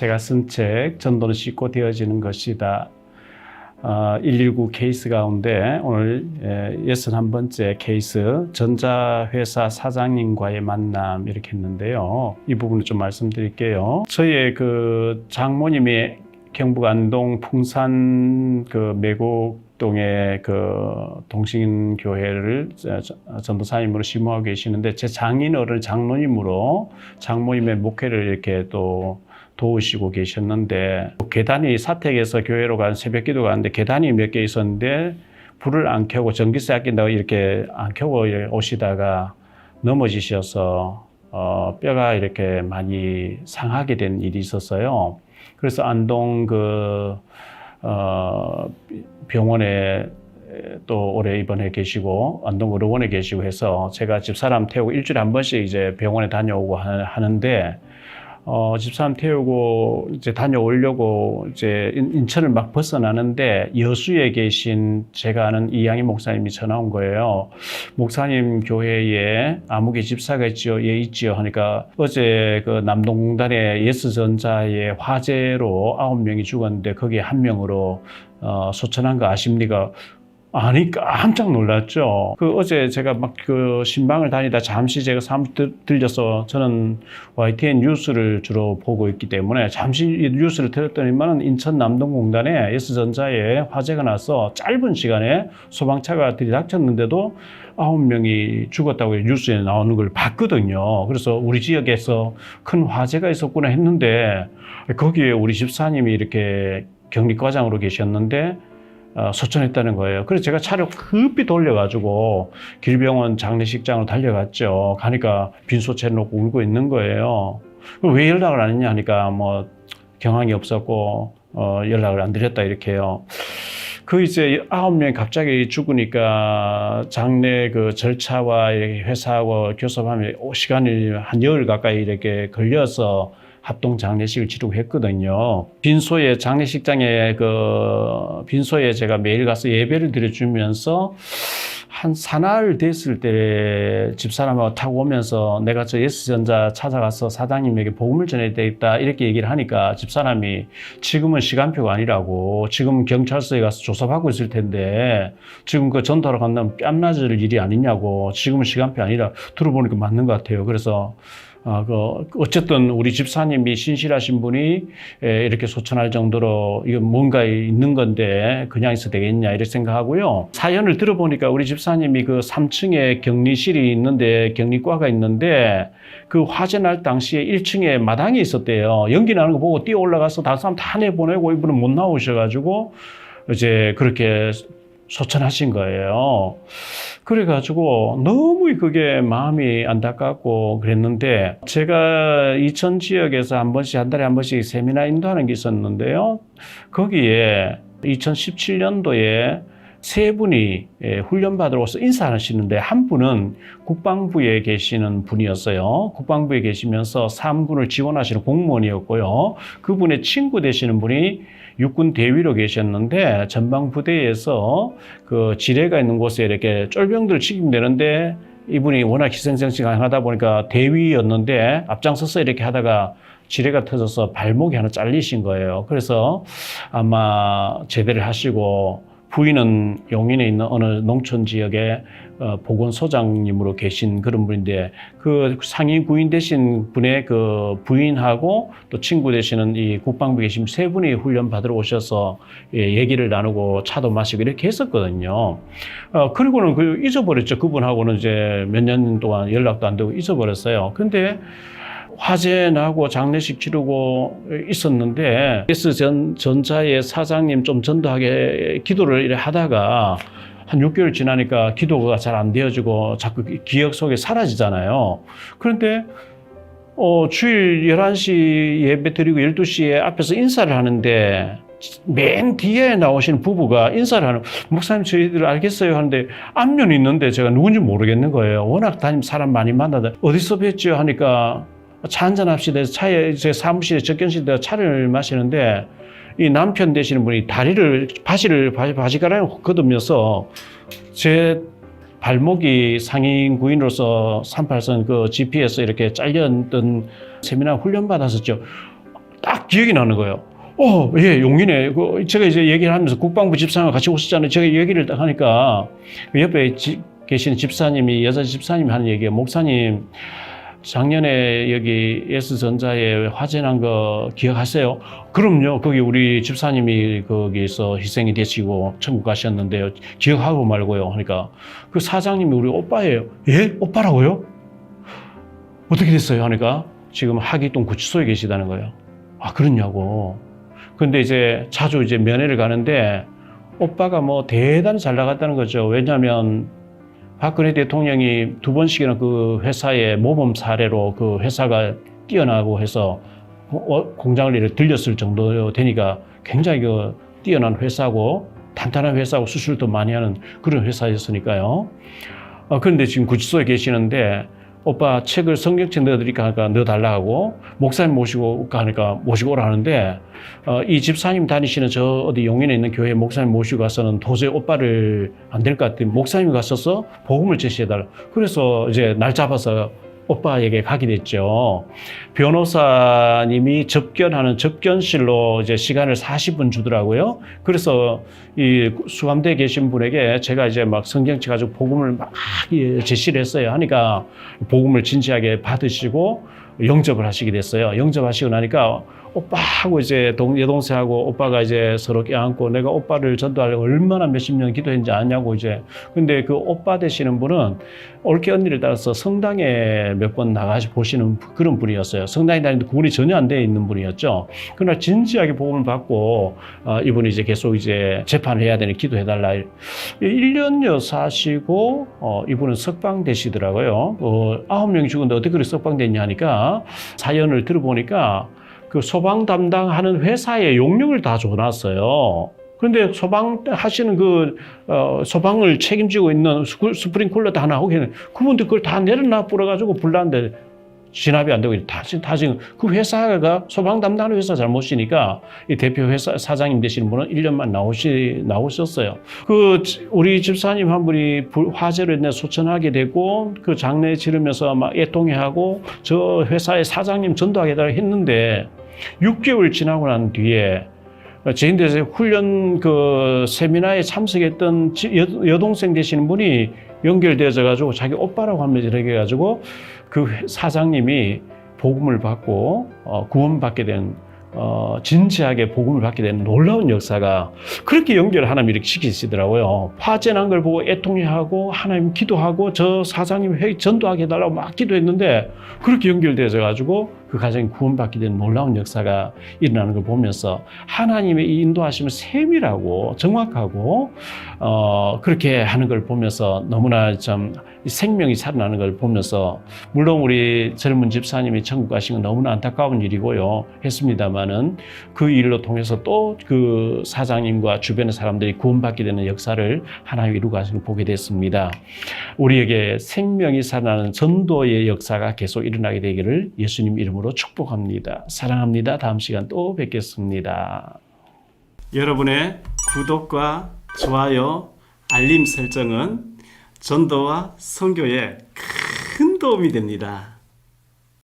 제가 쓴 책 전도는 쉽고 되어지는 것이다. 119 케이스 가운데 오늘 61번째 케이스 전자회사 사장님과의 만남 이렇게 했는데요. 이 부분을 좀 말씀드릴게요. 저희의 그 장모님이 경북 안동 풍산 그 매곡동의 그 동신교회를 전도사님으로 심호하고 계시는데 제 장인어른 장로님으로 장모님의 목회를 이렇게 또 도우시고 계셨는데 계단이 사택에서 교회로 간 새벽기도 가는데 계단이 몇 개 있었는데 불을 안 켜고 전기세 아낀다고 이렇게 안 켜고 오시다가 넘어지셔서 뼈가 이렇게 많이 상하게 된 일이 있었어요. 그래서 안동 병원에 또 오래 입원해 계시고 안동 의료원에 계시고 해서 제가 집사람 태우고 일주일에 한 번씩 이제 병원에 다녀오고 하는데 집사람 태우고 이제 다녀오려고 이제 인천을 막 벗어나는데 여수에 계신 제가 아는 이양희 목사님이 전화 온 거예요. 목사님 교회에 아무개 집사가 있지요? 예, 있지요. 하니까 어제 그 남동단의 예스전자의 화재로 9명이 죽었는데 거기에 한 명으로 소천한 거 아십니까? 아니, 깜짝 놀랐죠. 어제 제가 막 신방을 다니다 잠시 제가 사무실 들려서 저는 YTN 뉴스를 주로 보고 있기 때문에 잠시 뉴스를 들었더니만은 인천 남동공단에 S전자에 화재가 나서 짧은 시간에 소방차가 들이닥쳤는데도 9명이 죽었다고 뉴스에 나오는 걸 봤거든요. 그래서 우리 지역에서 큰 화재가 있었구나 했는데 거기에 우리 집사님이 이렇게 격리과장으로 계셨는데 소천했다는 거예요. 그래서 제가 차를 급히 돌려가지고 길병원 장례식장으로 달려갔죠. 가니까 빈소체 놓고 울고 있는 거예요. 왜 연락을 안 했냐 하니까 뭐 경황이 없었고 연락을 안 드렸다 이렇게요. 이제 9명이 갑자기 죽으니까 장례 그 절차와 이렇게 회사하고 교섭하면 시간이 한 열흘 가까이 이렇게 걸려서 합동 장례식을 치르고 했거든요. 빈소에 장례식장에 빈소에 제가 매일 가서 예배를 드려주면서 한 사나흘 됐을 때 집사람하고 타고 오면서 내가 저 S전자 찾아가서 사장님에게 복음을 전해야 되겠다 이렇게 얘기를 하니까 집사람이 지금은 시간표가 아니라고 지금 경찰서에 가서 조사받고 있을 텐데 지금 전도하러 간다면 뺨맞을 일이 아니냐고 지금은 시간표 아니라 들어보니까 맞는 것 같아요. 그래서 어쨌든 우리 집사님이 신실하신 분이 이렇게 소천할 정도로 이거 뭔가 있는 건데 그냥 있어도 되겠냐 이렇게 생각하고요. 사연을 들어보니까 우리 집사님이 3층에 격리실이 있는데 격리과가 있는데 그 화재 날 당시에 1층에 마당이 있었대요. 연기 나는 거 보고 뛰어 올라가서 다른 사람 다 내보내고 이분은 못 나오셔가지고 이제 그렇게 소천하신 거예요. 그래가지고 너무 그게 마음이 안타깝고 그랬는데 제가 이천 지역에서 한 달에 한 번씩 세미나 인도하는 게 있었는데요. 거기에 2017년도에 세 분이 훈련받으러 와서 인사하시는데 한 분은 국방부에 계시는 분이었어요. 국방부에 계시면서 삼군을 지원하시는 공무원이었고요. 그분의 친구 되시는 분이 육군 대위로 계셨는데 전방부대에서 지뢰가 있는 곳에 이렇게 쫄병들을 책임되는데 이분이 워낙 희생정신하다 보니까 대위였는데 앞장서서 이렇게 하다가 지뢰가 터져서 발목이 하나 잘리신 거예요. 그래서 아마 제대를 하시고 부인은 용인에 있는 어느 농촌 지역에 보건소장님으로 계신 그런 분인데 상위 구인 되신 분의 부인하고 또 친구 되시는 이 국방부에 계신 세 분이 훈련 받으러 오셔서 얘기를 나누고 차도 마시고 이렇게 했었거든요. 그리고는 잊어버렸죠. 그분하고는 이제 몇 년 동안 연락도 안 되고 잊어버렸어요. 근데 화재 나고 장례식 치르고 있었는데 S전자의 사장님 좀 전도하게 기도를 이렇게 하다가 한 6개월 지나니까 기도가 잘 안 되어지고 자꾸 기억 속에 사라지잖아요. 그런데 주일 11시 예배 드리고 12시에 앞에서 인사를 하는데 맨 뒤에 나오시는 부부가 인사를 하는 목사님 저희들 알겠어요 하는데 안면이 있는데 제가 누군지 모르겠는 거예요. 워낙 사람 많이 만나다 어디서 뵀죠 하니까 차 한잔 합시다 해서 차에 제 사무실에 접견실에 차를 마시는데 이 남편 되시는 분이 바지가랑을 걷으면서 제 발목이 상인 구인으로서 38선 GPS 이렇게 잘렸던 세미나 훈련 받았었죠. 딱 기억이 나는 거예요. 예, 용인에 제가 이제 얘기를 하면서 국방부 집사님과 같이 오셨잖아요. 제가 얘기를 딱 하니까 그 옆에 계신 집사님이 여자 집사님이 하는 얘기예요. 목사님 작년에 여기 S전자에 화재 난 거 기억하세요? 그럼요. 거기 우리 집사님이 거기서 희생이 되시고 천국 가셨는데요. 기억하고 말고요. 그러니까 그 사장님이 우리 오빠예요. 예? 오빠라고요? 어떻게 됐어요? 하니까 지금 하기동 구치소에 계시다는 거예요. 아, 그렇냐고. 근데 이제 자주 이제 면회를 가는데 오빠가 뭐 대단히 잘 나갔다는 거죠. 왜냐하면 박근혜 대통령이 2번씩이나 그 회사의 모범 사례로 그 회사가 뛰어나고 해서 공장을 이렇게 들렸을 정도 되니까 굉장히 그 뛰어난 회사고 탄탄한 회사고 수술도 많이 하는 그런 회사였으니까요. 그런데 지금 구치소에 계시는데 오빠 책을 성경책 넣어드릴까 하니까 넣어달라고 목사님 모시고 가니까 모시고 오라 하는데 이 집사님 다니시는 저 어디 용인에 있는 교회 목사님 모시고 가서는 도저히 오빠를 안 될 것 같아. 목사님이 갔어서 복음을 제시해달라. 그래서 이제 날 잡아서 오빠에게 가게 됐죠. 변호사님이 접견하는 접견실로 이제 시간을 40분 주더라고요. 그래서 이 수감대에 계신 분에게 제가 이제 막 성경책 가지고 복음을 막 제시를 했어요. 하니까 복음을 진지하게 받으시고 영접을 하시게 됐어요. 영접하시고 나니까 오빠하고 이제 여동생하고 오빠가 이제 서로 껴안고 내가 오빠를 전도하려고 얼마나 몇십 년 기도했는지 아냐고 이제. 근데 그 오빠 되시는 분은 올케 언니를 따라서 성당에 몇 번 나가시 보시는 그런 분이었어요. 성당에 다니는데 구분이 전혀 안 되어 있는 분이었죠. 그날 진지하게 복음을 받고 이분이 이제 계속 이제 재판을 해야 되는 기도해달라. 1년여 사시고 이분은 석방되시더라고요. 9명이 죽었는데 어떻게 그렇게 석방됐냐 하니까 사연을 들어보니까 그 소방 담당하는 회사에 용역을 다 줘놨어요. 그런데 소방하시는 소방을 책임지고 있는 스프링클러 다 나오게 그분들 그걸 다 내려놔 뿌려가지고 불났는데 진압이 안 되고 다 지금 그 회사가 소방 담당하는 회사 잘못이니까 이 대표 회사 사장님 되시는 분은 1년만 나오셨어요. 우리 집사님 한 분이 화재로 인해 소천하게 되고 그 장례 치르면서 막 애통해하고 저 회사의 사장님 전도하겠다고 했는데 6개월 지나고 난 뒤에 제인대에서 훈련 세미나에 참석했던 여동생 되시는 분이 연결되어져 가지고 자기 오빠라고 하면서 이렇게 해가지고 그 사장님이 복음을 받고 구원받게 된 진지하게 복음을 받게 되는 놀라운 역사가 그렇게 연결을 하나님 이렇게 시키시더라고요. 화재 난 걸 보고 애통해하고 하나님 기도하고 저 사장님 전도하게 해달라고 막 기도했는데 그렇게 연결되어져 가지고 그 가정이 구원받게 되는 놀라운 역사가 일어나는 걸 보면서 하나님의 이 인도하심을 세밀하고 정확하고 그렇게 하는 걸 보면서 너무나 참 생명이 살아나는 걸 보면서 물론 우리 젊은 집사님이 천국 가신 건 너무나 안타까운 일이고요. 했습니다마는 그 일로 통해서 또 그 사장님과 주변의 사람들이 구원받게 되는 역사를 하나님 이루고 가시는 걸 보게 됐습니다. 우리에게 생명이 살아나는 전도의 역사가 계속 일어나게 되기를 예수님 이름으로 축복합니다. 사랑합니다. 다음 시간 또 뵙겠습니다. 여러분의 구독과 좋아요, 알림 설정은 전도와 선교에 큰 도움이 됩니다.